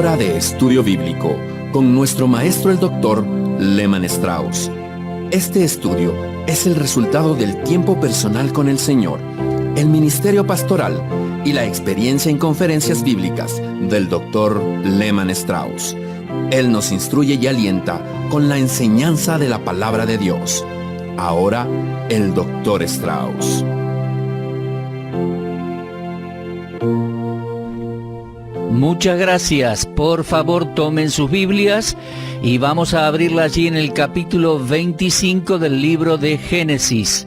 Hora de Estudio Bíblico con nuestro maestro el Dr. Lehman Strauss. Este estudio es el resultado del tiempo personal con el Señor, el ministerio pastoral y la experiencia en conferencias bíblicas del Dr. Lehman Strauss. Él nos instruye y alienta con la enseñanza de la palabra de Dios. Ahora, el Dr. Strauss. Muchas gracias. Por favor, tomen sus Biblias y vamos a abrirla allí en el capítulo 25 del libro de Génesis.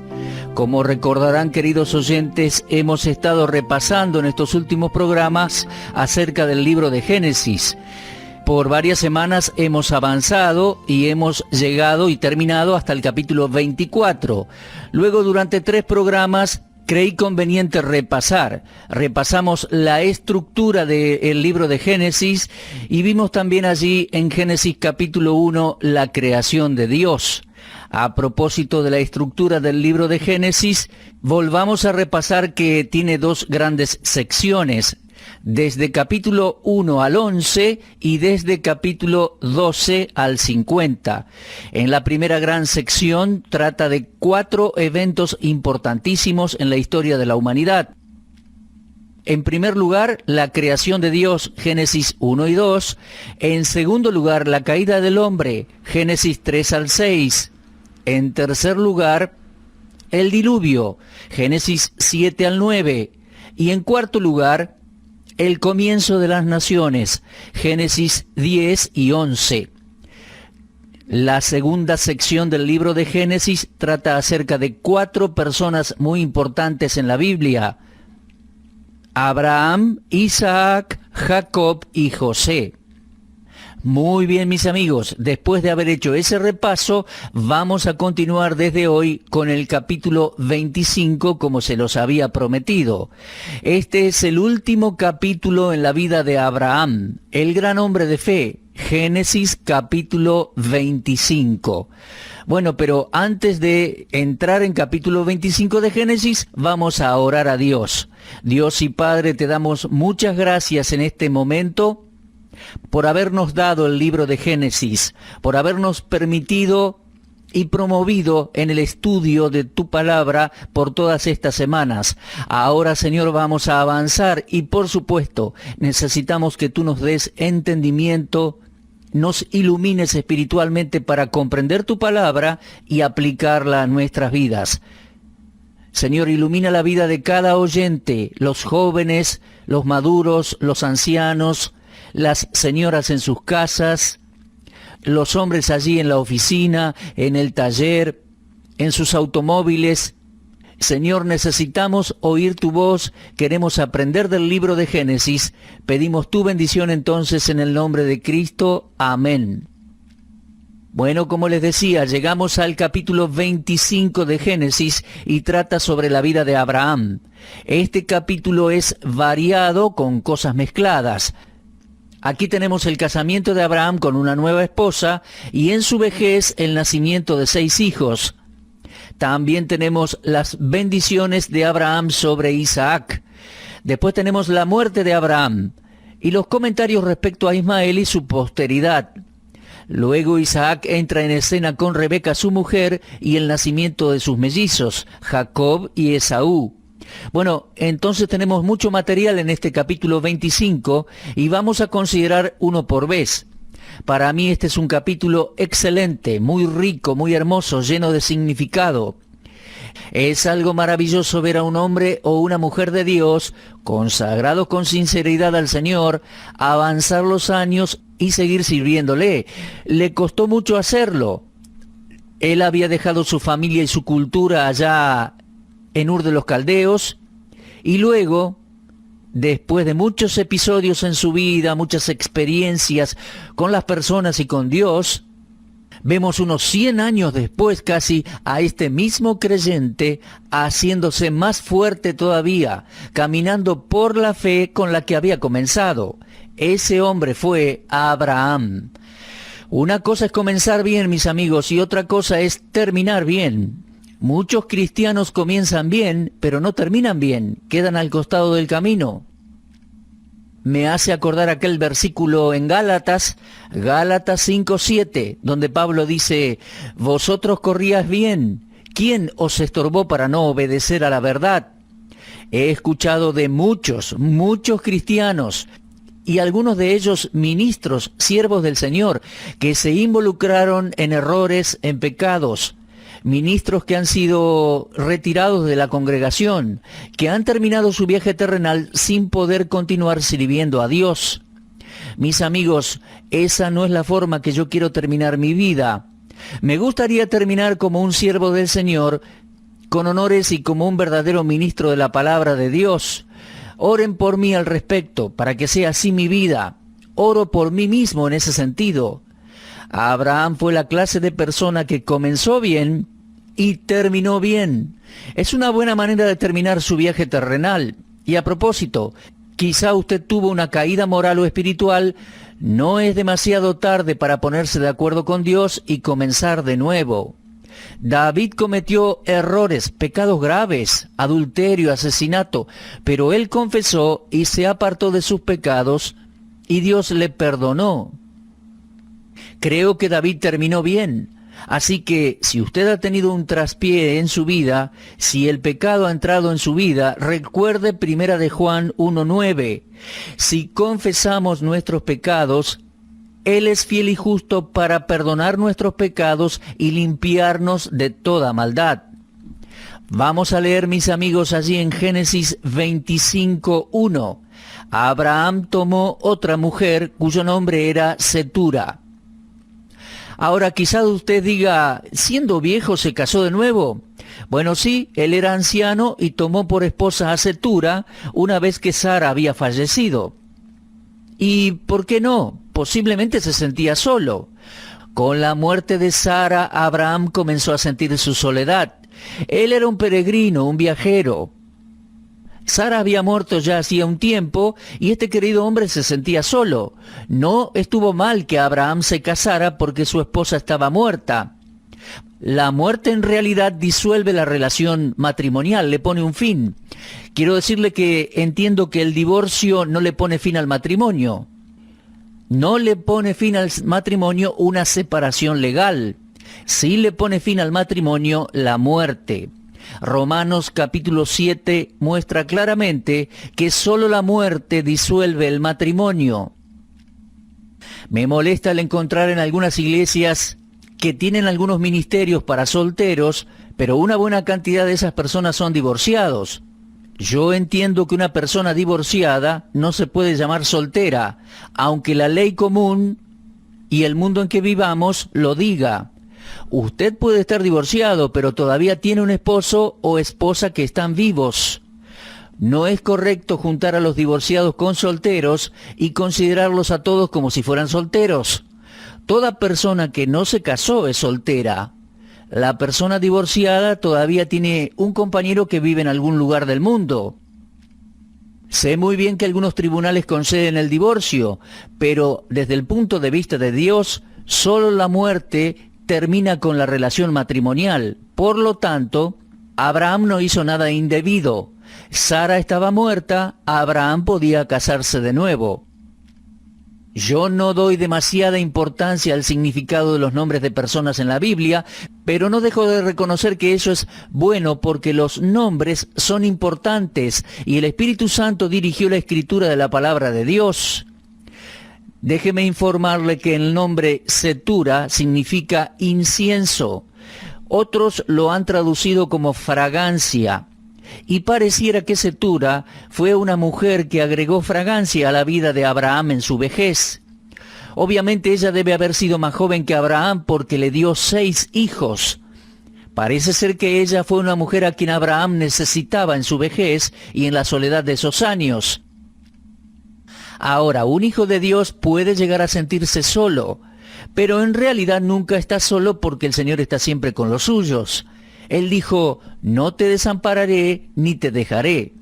Como recordarán, queridos oyentes, hemos estado repasando en estos últimos programas acerca del libro de Génesis. Por varias semanas hemos avanzado y hemos llegado y terminado hasta el capítulo 24. Luego, durante 3 programas, creí conveniente repasar. Repasamos la estructura del libro de Génesis y vimos también allí en Génesis capítulo 1 la creación de Dios. A propósito de la estructura del libro de Génesis, volvamos a repasar que tiene 2 grandes secciones, desde capítulo 1 al 11 y desde capítulo 12 al 50. En la primera gran sección trata de 4 eventos importantísimos en la historia de la humanidad. En primer lugar, la creación de Dios, Génesis 1 y 2. En segundo lugar, la caída del hombre, Génesis 3 al 6. En tercer lugar, el diluvio, Génesis 7 al 9. Y en cuarto lugar, el comienzo de las naciones, Génesis 10 y 11. La segunda sección del libro de Génesis trata acerca de 4 personas muy importantes en la Biblia: Abraham, Isaac, Jacob y José. Muy bien, mis amigos, después de haber hecho ese repaso, vamos a continuar desde hoy con el capítulo 25, como se los había prometido. Este es el último capítulo en la vida de Abraham, el gran hombre de fe, Génesis capítulo 25. Bueno, pero antes de entrar en capítulo 25 de Génesis, vamos a orar a Dios. Dios y Padre, te damos muchas gracias en este momento por habernos dado el libro de Génesis, por habernos permitido y promovido en el estudio de tu palabra por todas estas semanas. Ahora, Señor, vamos a avanzar y, por supuesto, necesitamos que tú nos des entendimiento, nos ilumines espiritualmente para comprender tu palabra y aplicarla a nuestras vidas. Señor, ilumina la vida de cada oyente, los jóvenes, los maduros, los ancianos, las señoras en sus casas, los hombres allí en la oficina, en el taller, en sus automóviles. Señor, necesitamos oír tu voz, queremos aprender del libro de Génesis. Pedimos tu bendición entonces en el nombre de Cristo. Amén. Bueno, como les decía, llegamos al capítulo 25 de Génesis y trata sobre la vida de Abraham. Este capítulo es variado con cosas mezcladas. Aquí tenemos el casamiento de Abraham con una nueva esposa y en su vejez el nacimiento de 6 hijos. También tenemos las bendiciones de Abraham sobre Isaac. Después tenemos la muerte de Abraham y los comentarios respecto a Ismael y su posteridad. Luego Isaac entra en escena con Rebeca, su mujer, y el nacimiento de sus mellizos, Jacob y Esaú. Bueno, entonces tenemos mucho material en este capítulo 25 y vamos a considerar uno por vez. Para mí este es un capítulo excelente, muy rico, muy hermoso, lleno de significado. Es algo maravilloso ver a un hombre o una mujer de Dios, consagrados con sinceridad al Señor, avanzar los años y seguir sirviéndole. Le costó mucho hacerlo. Él había dejado su familia y su cultura allá en Ur de los Caldeos, y luego, después de muchos episodios en su vida, muchas experiencias con las personas y con Dios, vemos unos 100 años después casi a este mismo creyente haciéndose más fuerte todavía, caminando por la fe con la que había comenzado. Ese hombre fue Abraham. Una cosa es comenzar bien, mis amigos, y otra cosa es terminar bien. Muchos cristianos comienzan bien, pero no terminan bien, quedan al costado del camino. me hace acordar aquel versículo en Gálatas 5:7, donde Pablo dice: vosotros corríais bien, ¿quién os estorbó para no obedecer a la verdad? He escuchado de muchos cristianos, y algunos de ellos ministros, siervos del Señor, que se involucraron en errores, en pecados, ministros que han sido retirados de la congregación, que han terminado su viaje terrenal sin poder continuar sirviendo a Dios. Mis amigos, esa no es la forma que yo quiero terminar mi vida. Me gustaría terminar como un siervo del Señor, con honores y como un verdadero ministro de la palabra de Dios. Oren por mí al respecto, para que sea así mi vida. Oro por mí mismo en ese sentido. Abraham fue la clase de persona que comenzó bien y terminó bien. Es una buena manera de terminar su viaje terrenal. Y a propósito, quizá usted tuvo una caída moral o espiritual. No es demasiado tarde para ponerse de acuerdo con Dios y comenzar de nuevo. David cometió errores, pecados graves, adulterio, asesinato, pero él confesó y se apartó de sus pecados y Dios le perdonó. Creo que David terminó bien. Así que si usted ha tenido un traspié en su vida, si el pecado ha entrado en su vida, recuerde 1 de Juan 1:9. Si confesamos nuestros pecados, Él es fiel y justo para perdonar nuestros pecados y limpiarnos de toda maldad. Vamos a leer, mis amigos, allí en Génesis 25:1. Abraham tomó otra mujer cuyo nombre era Cetura. Ahora quizá usted diga, siendo viejo se casó de nuevo. Bueno, sí, él era anciano y tomó por esposa a Cetura una vez que Sara había fallecido. ¿Y por qué no? Posiblemente se sentía solo. Con la muerte de Sara, Abraham comenzó a sentir su soledad. Él era un peregrino, un viajero. Sara había muerto ya hacía un tiempo y este querido hombre se sentía solo. No estuvo mal que Abraham se casara porque su esposa estaba muerta. La muerte en realidad disuelve la relación matrimonial, le pone un fin. Quiero decirle que entiendo que el divorcio no le pone fin al matrimonio. No le pone fin al matrimonio una separación legal. Sí le pone fin al matrimonio la muerte. Romanos capítulo 7 muestra claramente que solo la muerte disuelve el matrimonio. Me molesta el encontrar en algunas iglesias que tienen algunos ministerios para solteros, pero una buena cantidad de esas personas son divorciados. Yo entiendo que una persona divorciada no se puede llamar soltera, aunque la ley común y el mundo en que vivamos lo diga. Usted puede estar divorciado, pero todavía tiene un esposo o esposa que están vivos. No es correcto juntar a los divorciados con solteros y considerarlos a todos como si fueran solteros. Toda persona que no se casó es soltera. La persona divorciada todavía tiene un compañero que vive en algún lugar del mundo. Sé muy bien que algunos tribunales conceden el divorcio, pero desde el punto de vista de Dios, solo la muerte termina con la relación matrimonial. Por lo tanto, Abraham no hizo nada indebido. Sara estaba muerta, Abraham podía casarse de nuevo. Yo no doy demasiada importancia al significado de los nombres de personas en la Biblia, pero no dejo de reconocer que eso es bueno porque los nombres son importantes y el Espíritu Santo dirigió la escritura de la palabra de Dios. Déjeme informarle que el nombre Cetura significa incienso. Otros lo han traducido como fragancia. Y pareciera que Cetura fue una mujer que agregó fragancia a la vida de Abraham en su vejez. Obviamente ella debe haber sido más joven que Abraham porque le dio 6 hijos. Parece ser que ella fue una mujer a quien Abraham necesitaba en su vejez y en la soledad de esos años. Ahora, un hijo de Dios puede llegar a sentirse solo, pero en realidad nunca está solo porque el Señor está siempre con los suyos. Él dijo, no te desampararé ni te dejaré.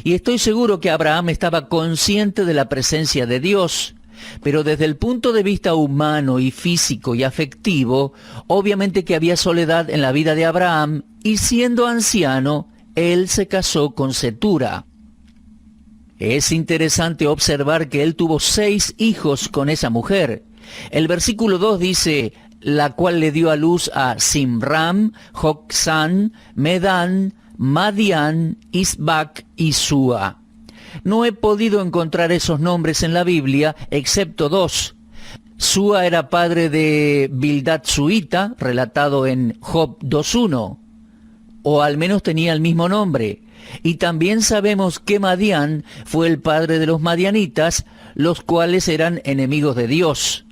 Y estoy seguro que Abraham estaba consciente de la presencia de Dios, pero desde el punto de vista humano y físico y afectivo, obviamente que había soledad en la vida de Abraham, y siendo anciano, él se casó con Cetura. Es interesante observar que él tuvo 6 hijos con esa mujer. El versículo 2 dice, la cual le dio a luz a Simram, Joksán, Medán, Madián, Isbac y Sua. No he podido encontrar esos nombres en la Biblia, excepto 2. Sua era padre de Bildad Suita, relatado en Job 2.1, o al menos tenía el mismo nombre. Y también sabemos que Madián fue el padre de los madianitas, los cuales eran enemigos de Dios.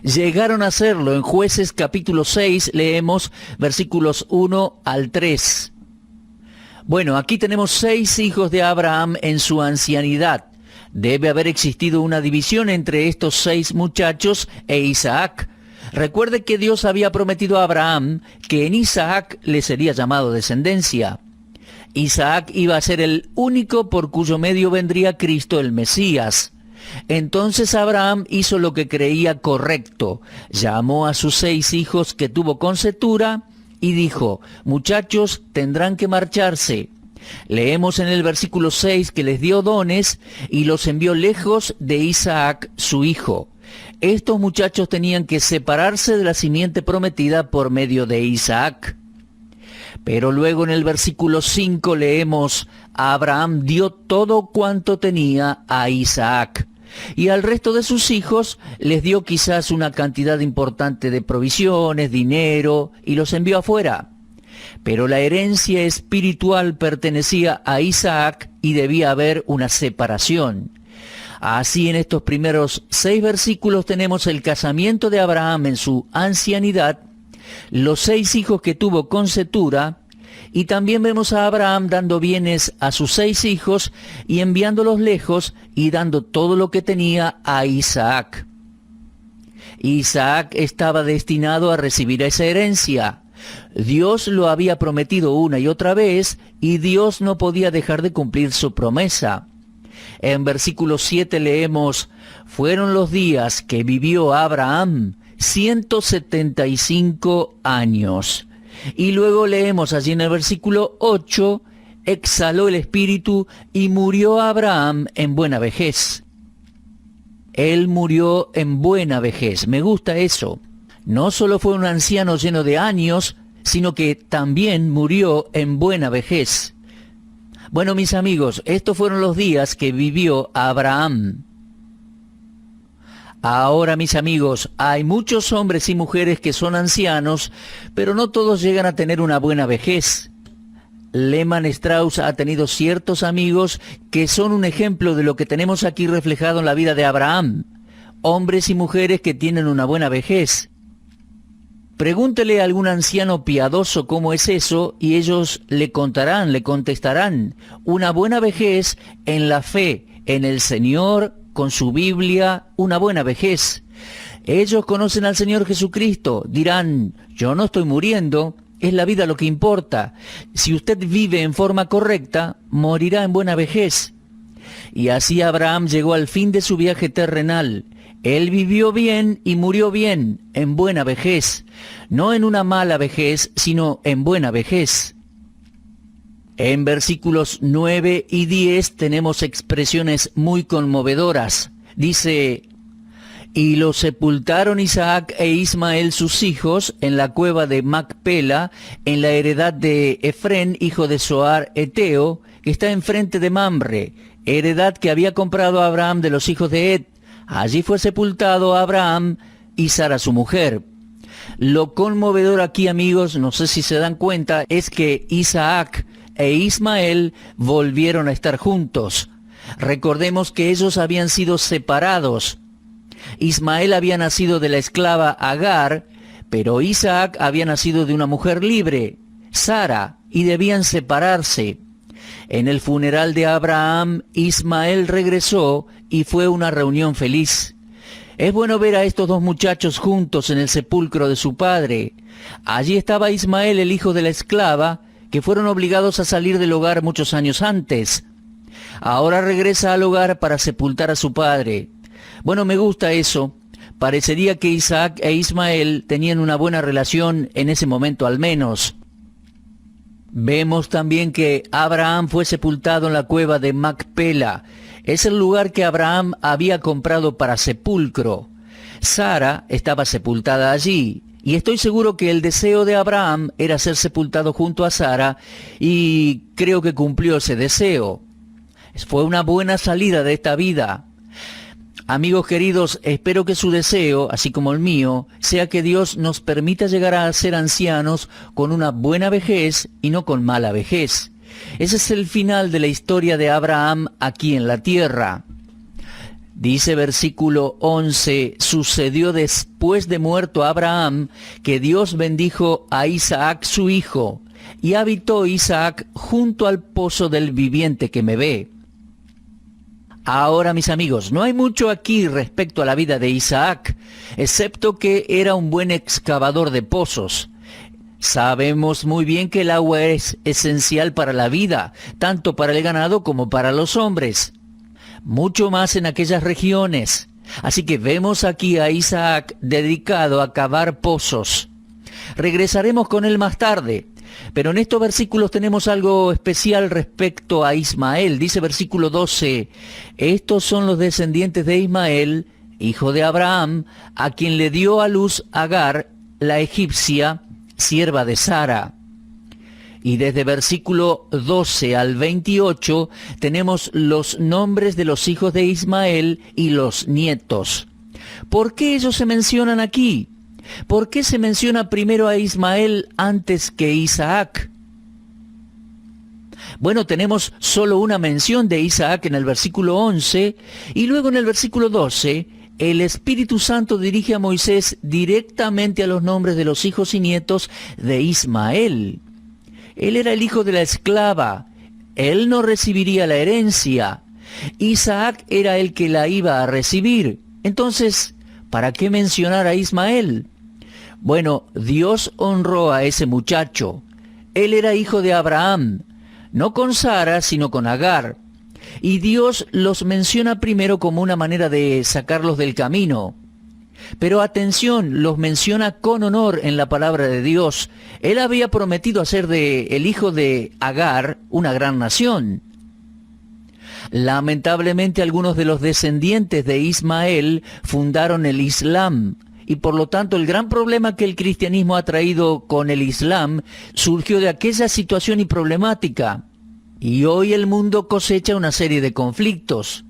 Llegaron a serlo. En Jueces capítulo 6 leemos versículos 1 al 3. Bueno, aquí tenemos 6 hijos de Abraham en su ancianidad. Debe haber existido una división entre estos 6 muchachos e Isaac. Recuerde que Dios había prometido a Abraham que en Isaac le sería llamado descendencia. Isaac iba a ser el único por cuyo medio vendría Cristo el Mesías. Entonces Abraham hizo lo que creía correcto. Llamó a sus 6 hijos que tuvo con Cetura y dijo, muchachos, tendrán que marcharse. Leemos en el versículo 6 que les dio dones y los envió lejos de Isaac, su hijo. Estos muchachos tenían que separarse de la simiente prometida por medio de Isaac. Pero luego en el versículo 5 leemos, Abraham dio todo cuanto tenía a Isaac, y al resto de sus hijos les dio quizás una cantidad importante de provisiones, dinero, y los envió afuera. Pero la herencia espiritual pertenecía a Isaac y debía haber una separación. Así en estos primeros 6 versículos tenemos el casamiento de Abraham en su ancianidad, los 6 hijos que tuvo con Cetura, y también vemos a Abraham dando bienes a sus 6 hijos y enviándolos lejos y dando todo lo que tenía a Isaac. Isaac estaba destinado a recibir esa herencia. Dios lo había prometido una y otra vez y Dios no podía dejar de cumplir su promesa. En versículo 7 leemos, fueron los días que vivió Abraham 175 años. Y luego leemos allí en el versículo 8, exhaló el espíritu y murió Abraham en buena vejez. Él murió en buena vejez. Me gusta eso. No solo fue un anciano lleno de años, sino que también murió en buena vejez. Bueno, mis amigos, estos fueron los días que vivió Abraham. Ahora, mis amigos, hay muchos hombres y mujeres que son ancianos, pero no todos llegan a tener una buena vejez. Lehmann Strauss ha tenido ciertos amigos que son un ejemplo de lo que tenemos aquí reflejado en la vida de Abraham. Hombres y mujeres que tienen una buena vejez. Pregúntele a algún anciano piadoso cómo es eso y ellos le contarán, le contestarán. Una buena vejez en la fe, en el Señor, con su Biblia, una buena vejez. Ellos conocen al Señor Jesucristo, dirán, yo no estoy muriendo, es la vida lo que importa. Si usted vive en forma correcta, morirá en buena vejez. Y así Abraham llegó al fin de su viaje terrenal. Él vivió bien y murió bien, en buena vejez. No en una mala vejez, sino en buena vejez. En versículos 9 y 10 tenemos expresiones muy conmovedoras. Dice, y lo sepultaron Isaac e Ismael sus hijos en la cueva de Macpela, en la heredad de Efrén, hijo de Zoar Eteo, que está enfrente de Mamre, heredad que había comprado Abraham de los hijos de Het. Allí fue sepultado Abraham y Sara su mujer. Lo conmovedor aquí, amigos, no sé si se dan cuenta, es que Isaac e Ismael volvieron a estar juntos. Recordemos que ellos habían sido separados. Ismael había nacido de la esclava Agar, pero Isaac había nacido de una mujer libre, Sara, y debían separarse. En el funeral de Abraham, Ismael regresó y fue una reunión feliz. Es bueno ver a estos dos muchachos juntos en el sepulcro de su padre. Allí estaba Ismael, el hijo de la esclava, que fueron obligados a salir del hogar muchos años antes. Ahora regresa al hogar para sepultar a su padre. Bueno, me gusta eso. Parecería que Isaac e Ismael tenían una buena relación en ese momento al menos. Vemos también que Abraham fue sepultado en la cueva de Macpela. Es el lugar que Abraham había comprado para sepulcro. Sara estaba sepultada allí, y estoy seguro que el deseo de Abraham era ser sepultado junto a Sara, y creo que cumplió ese deseo. Fue una buena salida de esta vida. Amigos queridos, espero que su deseo, así como el mío, sea que Dios nos permita llegar a ser ancianos con una buena vejez y no con mala vejez. Ese es el final de la historia de Abraham aquí en la tierra. Dice versículo 11, sucedió después de muerto Abraham que Dios bendijo a Isaac su hijo, y habitó Isaac junto al pozo del viviente que me ve. Ahora, mis amigos, no hay mucho aquí respecto a la vida de Isaac, excepto que era un buen excavador de pozos. Sabemos muy bien que el agua es esencial para la vida, tanto para el ganado como para los hombres. Mucho más en aquellas regiones. Así que vemos aquí a Isaac dedicado a cavar pozos. Regresaremos con él más tarde. Pero en estos versículos tenemos algo especial respecto a Ismael. Dice versículo 12, estos son los descendientes de Ismael, hijo de Abraham, a quien le dio a luz Agar, la egipcia, sierva de Sara. Y desde versículo 12 al 28 tenemos los nombres de los hijos de Ismael y los nietos. ¿Por qué ellos se mencionan aquí? ¿Por qué se menciona primero a Ismael antes que Isaac? Bueno, tenemos solo una mención de Isaac en el versículo 11, y luego en el versículo 12, el Espíritu Santo dirige a Moisés directamente a los nombres de los hijos y nietos de Ismael. Él era el hijo de la esclava, él no recibiría la herencia. Isaac era el que la iba a recibir. Entonces, ¿para qué mencionar a Ismael? Bueno, Dios honró a ese muchacho. Él era hijo de Abraham, no con Sara, sino con Agar. Y Dios los menciona primero como una manera de sacarlos del camino. Pero atención, los menciona con honor en la palabra de Dios. Él había prometido hacer de el hijo de Agar una gran nación. Lamentablemente algunos de los descendientes de Ismael fundaron el Islam, y por lo tanto el gran problema que el cristianismo ha traído con el Islam surgió de aquella situación y problemática. Y hoy el mundo cosecha una serie de conflictos.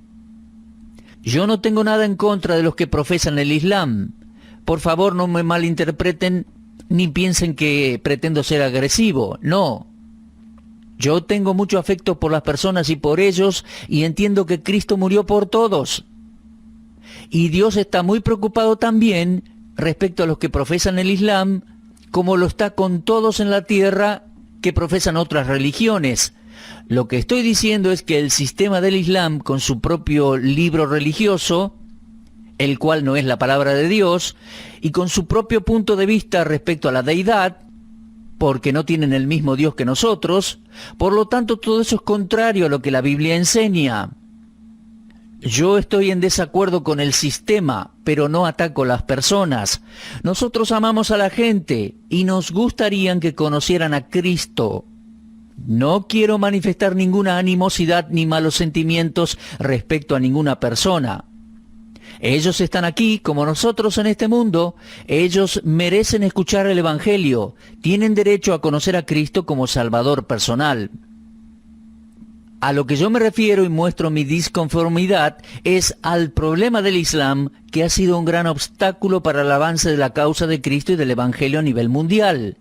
Yo no tengo nada en contra de los que profesan el Islam. Por favor, no me malinterpreten ni piensen que pretendo ser agresivo. No. Yo tengo mucho afecto por las personas y por ellos, y entiendo que Cristo murió por todos. Y Dios está muy preocupado también respecto a los que profesan el Islam, como lo está con todos en la tierra que profesan otras religiones. Lo que estoy diciendo es que el sistema del Islam, con su propio libro religioso, el cual no es la palabra de Dios, y con su propio punto de vista respecto a la deidad, porque no tienen el mismo Dios que nosotros, por lo tanto todo eso es contrario a lo que la Biblia enseña. Yo estoy en desacuerdo con el sistema, pero no ataco a las personas. Nosotros amamos a la gente y nos gustaría que conocieran a Cristo. No quiero manifestar ninguna animosidad ni malos sentimientos respecto a ninguna persona. Ellos están aquí como nosotros en este mundo. Ellos merecen escuchar el Evangelio. Tienen derecho a conocer a Cristo como Salvador personal. A lo que yo me refiero y muestro mi disconformidad es al problema del Islam, que ha sido un gran obstáculo para el avance de la causa de Cristo y del Evangelio a nivel mundial.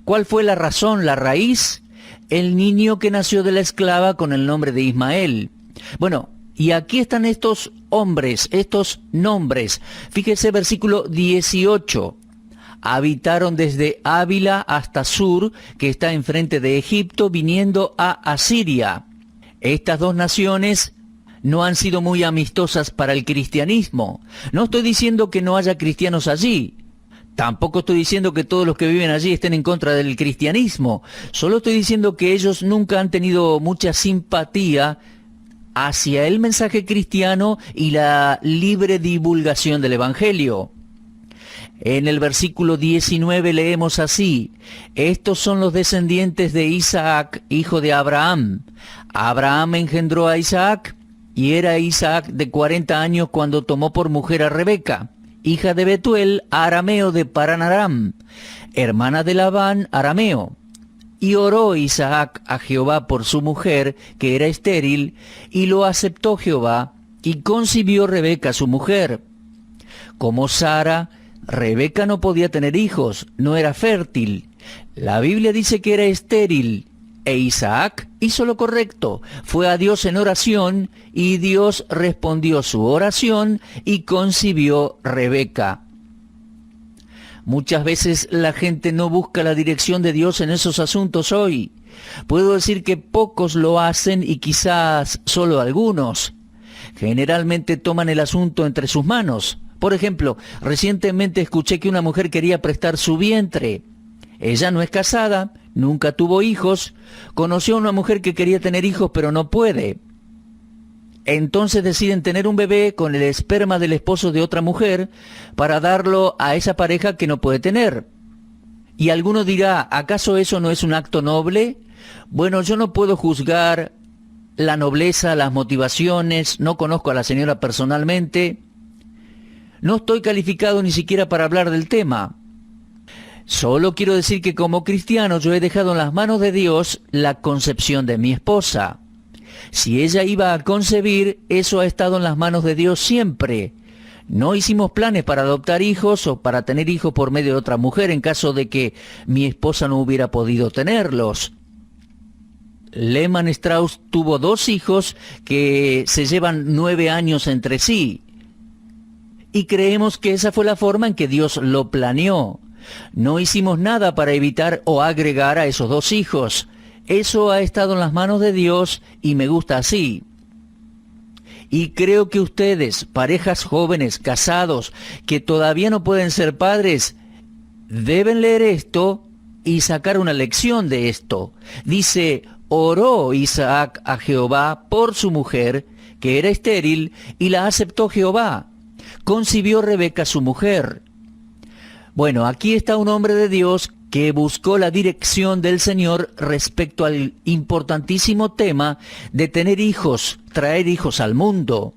¿Cuál fue la razón, la raíz? El niño que nació de la esclava con el nombre de Ismael. Bueno, y aquí están estos hombres, estos nombres. Fíjese versículo 18. Habitaron desde Ávila hasta Sur, que está enfrente de Egipto, viniendo a Asiria. Estas dos naciones no han sido muy amistosas para el cristianismo. No estoy diciendo que no haya cristianos allí. Tampoco estoy diciendo que todos los que viven allí estén en contra del cristianismo. Solo estoy diciendo que ellos nunca han tenido mucha simpatía hacia el mensaje cristiano y la libre divulgación del Evangelio. En el versículo 19 leemos así: estos son los descendientes de Isaac, hijo de Abraham. Abraham engendró a Isaac, y era Isaac de 40 años cuando tomó por mujer a Rebeca, hija de Betuel, arameo de Paran-aram, hermana de Labán, arameo. Y oró Isaac a Jehová por su mujer, que era estéril, y lo aceptó Jehová, y concibió Rebeca su mujer. Como Sara, Rebeca no podía tener hijos, no era fértil. La Biblia dice que era estéril, e Isaac hizo lo correcto, fue a Dios en oración, y Dios respondió su oración, y concibió Rebeca. Muchas veces la gente no busca la dirección de Dios en esos asuntos hoy. Puedo decir que pocos lo hacen y quizás solo algunos. Generalmente toman el asunto entre sus manos. Por ejemplo, recientemente escuché que una mujer quería prestar su vientre. Ella no es casada, nunca tuvo hijos, conoció a una mujer que quería tener hijos pero no puede. Entonces deciden tener un bebé con el esperma del esposo de otra mujer para darlo a esa pareja que no puede tener. Y alguno dirá, ¿acaso eso no es un acto noble? Bueno, yo no puedo juzgar la nobleza, las motivaciones, no conozco a la señora personalmente. No estoy calificado ni siquiera para hablar del tema. Solo quiero decir que como cristiano yo he dejado en las manos de Dios la concepción de mi esposa. Si ella iba a concebir, eso ha estado en las manos de Dios siempre. No hicimos planes para adoptar hijos o para tener hijos por medio de otra mujer en caso de que mi esposa no hubiera podido tenerlos. Lehmann Strauss tuvo 2 hijos que se llevan 9 años entre sí. Y creemos que esa fue la forma en que Dios lo planeó. No hicimos nada para evitar o agregar a esos 2 hijos. Eso ha estado en las manos de Dios y me gusta así. Y creo que ustedes, parejas jóvenes, casados, que todavía no pueden ser padres, deben leer esto y sacar una lección de esto. Dice, oró Isaac a Jehová por su mujer, que era estéril, y la aceptó Jehová. Concibió Rebeca su mujer. Bueno, aquí está un hombre de Dios que buscó la dirección del Señor respecto al importantísimo tema de tener hijos, traer hijos al mundo.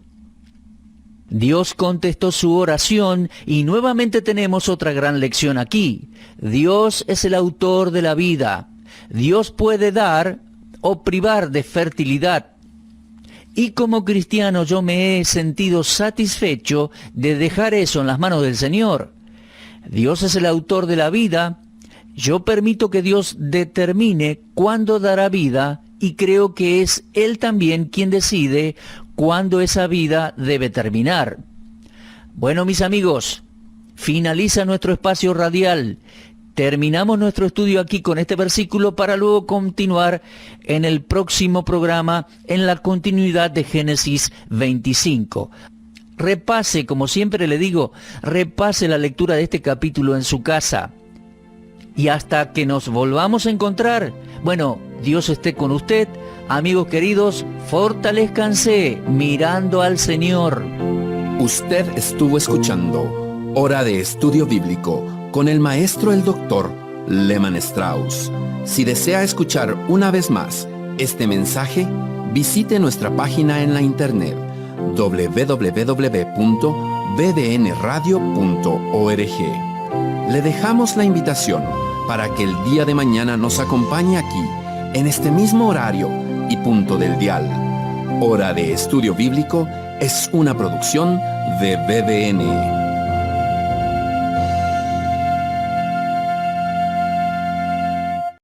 Dios contestó su oración y nuevamente tenemos otra gran lección aquí. Dios es el autor de la vida. Dios puede dar o privar de fertilidad. Y como cristiano yo me he sentido satisfecho de dejar eso en las manos del Señor. Dios es el autor de la vida. Yo permito que Dios determine cuándo dará vida y creo que es Él también quien decide cuándo esa vida debe terminar. Bueno, mis amigos, finaliza nuestro espacio radial. Terminamos nuestro estudio aquí con este versículo para luego continuar en el próximo programa en la continuidad de Génesis 25. Repase, como siempre le digo, repase la lectura de este capítulo en su casa. Y hasta que nos volvamos a encontrar, bueno, Dios esté con usted. Amigos queridos, fortalezcanse mirando al Señor. Usted estuvo escuchando Hora de Estudio Bíblico con el maestro el doctor Lehmann Strauss. Si desea escuchar una vez más este mensaje, visite nuestra página en la internet www.bbnradio.org. Le dejamos la invitación para que el día de mañana nos acompañe aquí, en este mismo horario y punto del dial. Hora de Estudio Bíblico es una producción de BBN.